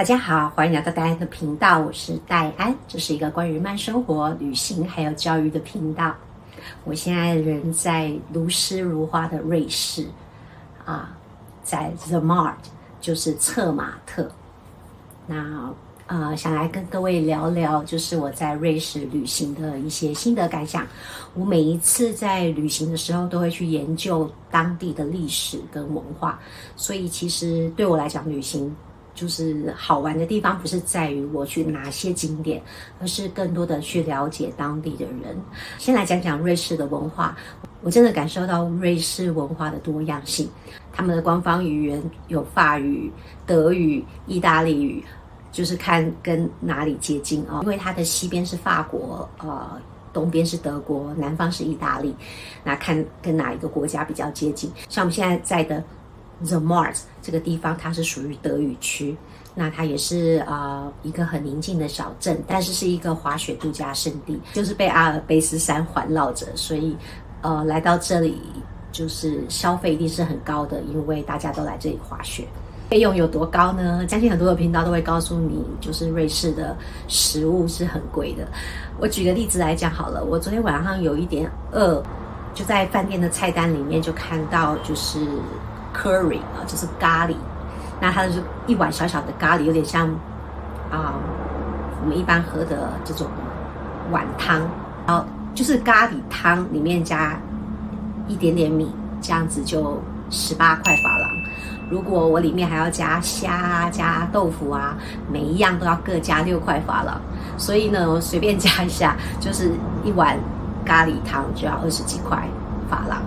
大家好，欢迎来到戴安的频道，我是戴安，这是一个关于慢生活、旅行还有教育的频道。我现在人在如诗如画的瑞士在 The Mart， 就是策马特。那想来跟各位聊聊，就是我在瑞士旅行的一些心得感想。我每一次在旅行的时候，都会去研究当地的历史跟文化，所以其实对我来讲，旅行就是好玩的地方，不是在于我去哪些景点，而是更多的去了解当地的人。先来讲讲瑞士的文化，我真的感受到瑞士文化的多样性。他们的官方语言有法语、德语、意大利语，就是看跟哪里接近因为它的西边是法国，东边是德国，南方是意大利，那看跟哪一个国家比较接近。像我们现在在的The Mart 这个地方，它是属于德语区，那它也是一个很宁静的小镇，但是是一个滑雪度假胜地，就是被阿尔卑斯山环绕着，所以来到这里就是消费一定是很高的，因为大家都来这里滑雪。费用有多高呢？相信很多的频道都会告诉你，就是瑞士的食物是很贵的。我举个例子来讲好了，我昨天晚上有一点饿，就在饭店的菜单里面就看到就是 curry 就是咖喱，那它就是一碗小小的咖喱，有点像我们一般喝的这种碗汤，然后就是咖喱汤里面加一点点米，这样子就18块法郎。如果我里面还要加虾加豆腐每一样都要各加6块法郎，所以呢，我随便加一下，就是一碗咖喱汤就要20几块法郎。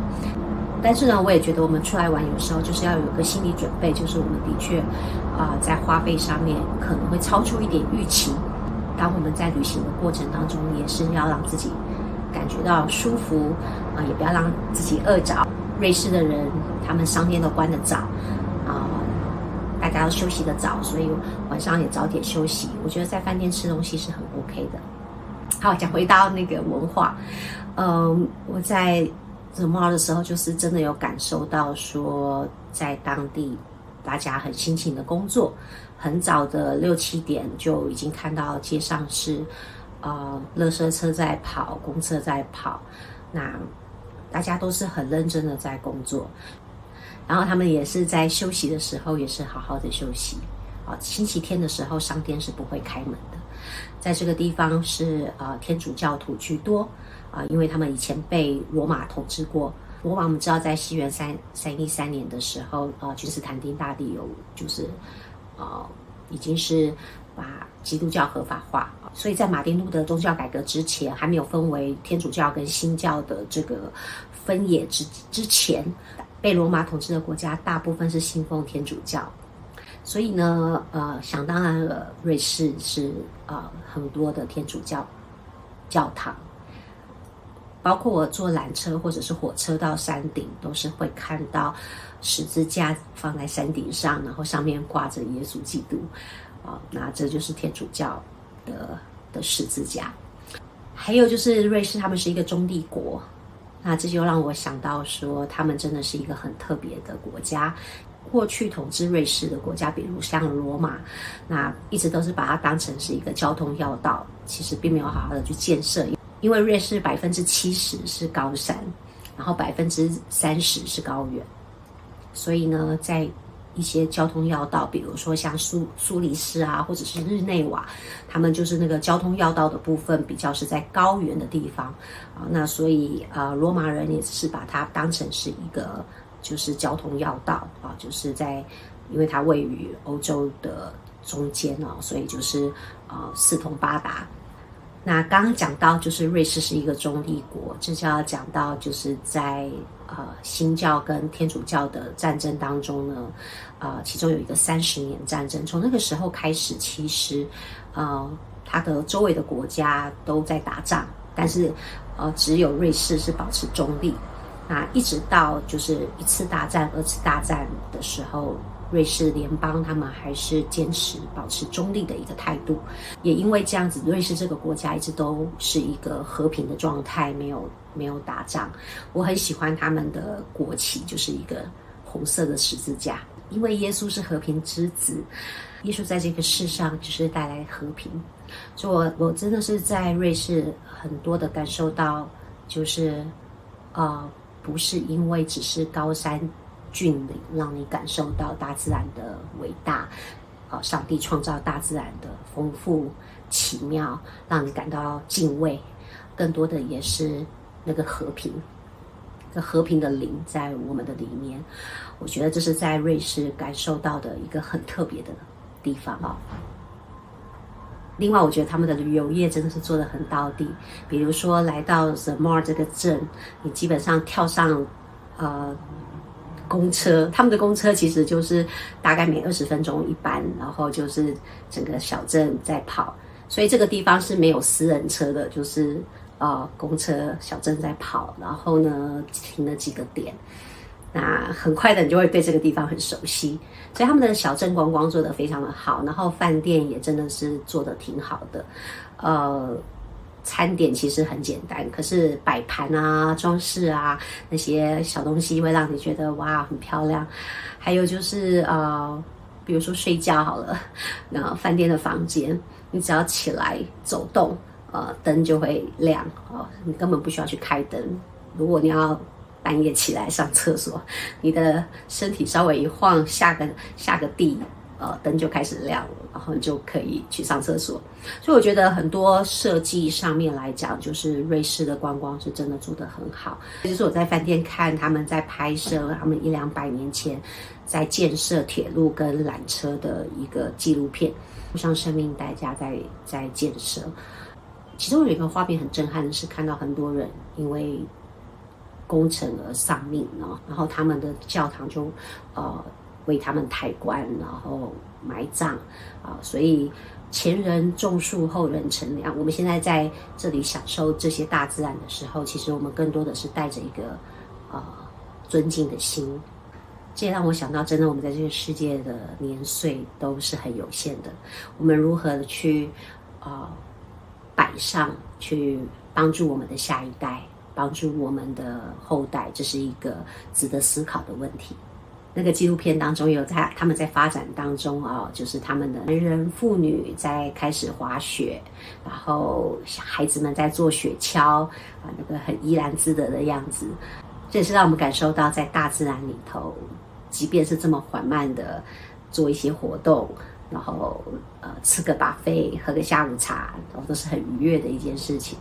但是呢，我也觉得我们出来玩有时候就是要有个心理准备，就是我们的确在花费上面可能会超出一点预期。当我们在旅行的过程当中，也是要让自己感觉到舒服也不要让自己饿着。瑞士的人他们商店都关得早大家要休息得早，所以晚上也早点休息。我觉得在饭店吃东西是很 OK 的。好，讲回到那个文化，我在 The Mall 的时候，就是真的有感受到说，在当地大家很辛勤的工作，很早的6、7点就已经看到街上是垃圾车在跑，公车在跑，那大家都是很认真的在工作。然后他们也是在休息的时候也是好好的休息星期天的时候商店是不会开门的。在这个地方是天主教徒居多因为他们以前被罗马统治过。罗马我们知道在西元313年的时候君士坦丁大帝有就是已经是把基督教合法化，所以在马丁路德宗教改革之前，还没有分为天主教跟新教的这个分野之前，被罗马统治的国家大部分是信奉天主教，所以呢想当然了，瑞士是很多的天主教教堂，包括我坐缆车或者是火车到山顶，都是会看到十字架放在山顶上，然后上面挂着耶稣基督那这就是天主教的十字架。还有就是瑞士他们是一个中立国，那这就让我想到说他们真的是一个很特别的国家。过去统治瑞士的国家，比如像罗马，那一直都是把它当成是一个交通要道，其实并没有好好的去建设。因为瑞士70%是高山，然后30%是高原，所以呢，在一些交通要道，比如说像苏黎世或者是日内瓦，他们就是那个交通要道的部分比较是在高原的地方那所以罗马人也是把它当成是一个就是交通要道就是因为它位于欧洲的中间所以就是四通八达。那刚刚讲到就是瑞士是一个中立国，这就要讲到就是在新教跟天主教的战争当中呢其中有一个30年战争，从那个时候开始，其实它的周围的国家都在打仗，但是只有瑞士是保持中立。那一直到就是1次大战、2次大战的时候，瑞士联邦他们还是坚持保持中立的一个态度。也因为这样子，瑞士这个国家一直都是一个和平的状态，没有打仗。我很喜欢他们的国旗，就是一个红色的十字架。因为耶稣是和平之子，耶稣在这个世上就是带来和平。所以我真的是在瑞士很多的感受到，就是不是因为只是高山峻岭让你感受到大自然的伟大，上帝创造大自然的丰富奇妙，让你感到敬畏，更多的也是那个和平，和平的灵在我们的里面。我觉得这是在瑞士感受到的一个很特别的地方啊。另外，我觉得他们的旅游业真的是做得很到地。比如说，来到 The Mar 这个镇，你基本上跳上公车，他们的公车其实就是大概每20分钟一班，然后就是整个小镇在跑，所以这个地方是没有私人车的，就是公车小镇在跑，然后呢停了几个点。那很快的你就会对这个地方很熟悉，所以他们的小镇观光做得非常的好，然后饭店也真的是做得挺好的。餐点其实很简单，可是摆盘啊、装饰啊那些小东西会让你觉得哇很漂亮。还有就是比如说睡觉好了，那饭店的房间你只要起来走动，灯就会亮，你根本不需要去开灯。如果你要半夜起来上厕所，你的身体稍微一晃，下个地，灯就开始亮了，然后你就可以去上厕所。所以我觉得很多设计上面来讲，就是瑞士的观光是真的做得很好。就是我在饭店看他们在拍摄他们100-200年前在建设铁路跟缆车的一个纪录片，像生命代价在建设。其中有一个画面很震撼的是看到很多人因为工程而丧命，然后他们的教堂就为他们抬棺，然后埋葬所以前人种树，后人乘凉。我们现在在这里享受这些大自然的时候，其实我们更多的是带着一个尊敬的心。这也让我想到，真的我们在这个世界的年岁都是很有限的，我们如何的去摆上，去帮助我们的下一代，帮助我们的后代，这是一个值得思考的问题。那个纪录片当中有他们在发展当中就是他们的男人妇女在开始滑雪，然后孩子们在做雪橇那个很怡然自得的样子。这也是让我们感受到在大自然里头，即便是这么缓慢的做一些活动，然后吃个 buffet 喝个下午茶，都是很愉悦的一件事情。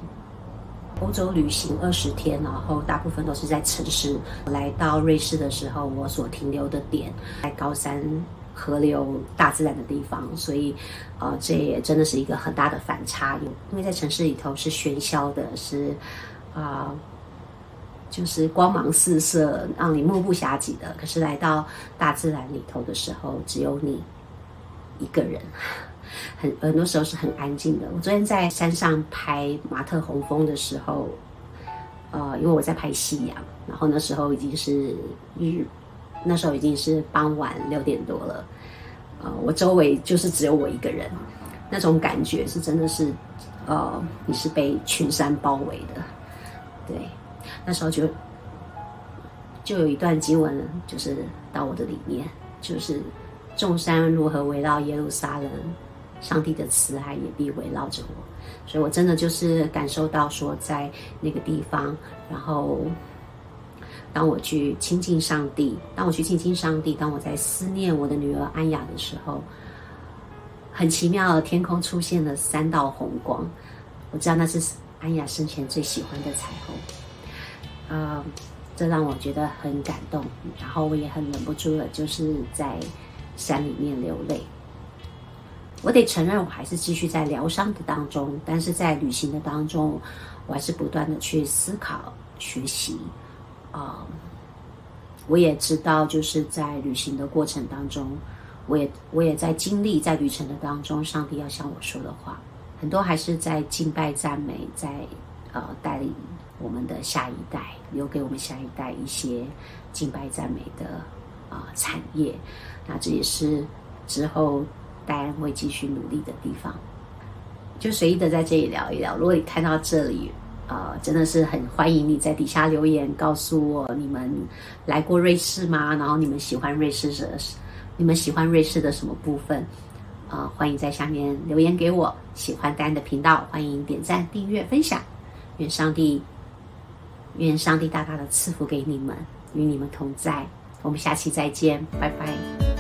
欧洲旅行20天，然后大部分都是在城市。来到瑞士的时候，我所停留的点在高山、河流、大自然的地方，所以这也真的是一个很大的反差。因为在城市里头是喧嚣的，是就是光芒四射，让你目不暇接的。可是来到大自然里头的时候，只有你一个人。很多时候是很安静的。我昨天在山上拍马特洪峰的时候，因为我在拍夕阳，然后那时候已经是傍晚6点多了，我周围就是只有我一个人，那种感觉是真的是，你是被群山包围的，对，那时候就有一段经文，就是到我的里面，就是众山如何围绕耶路撒冷，上帝的慈爱也必围绕着我。所以我真的就是感受到说，在那个地方，然后当我去亲近上帝，当我在思念我的女儿安雅的时候，很奇妙的天空出现了3道红光，我知道那是安雅生前最喜欢的彩虹。这让我觉得很感动，然后我也很忍不住了，就是在山里面流泪。我得承认，我还是继续在疗伤的当中，但是在旅行的当中，我还是不断的去思考、学习。我也知道，就是在旅行的过程当中，我也在经历在旅程的当中，上帝要向我说的话，很多还是在敬拜赞美，在带领我们的下一代，留给我们下一代一些敬拜赞美的产业。那这也是之后戴安会继续努力的地方。就随意的在这里聊一聊。如果你看到这里，真的是很欢迎你在底下留言告诉我你们来过瑞士吗？然后你们喜欢瑞士你们喜欢瑞士的什么部分？欢迎在下面留言给我。喜欢戴安的频道，欢迎点赞、订阅、分享。愿上帝大大的赐福给你们，与你们同在。我们下期再见，拜拜。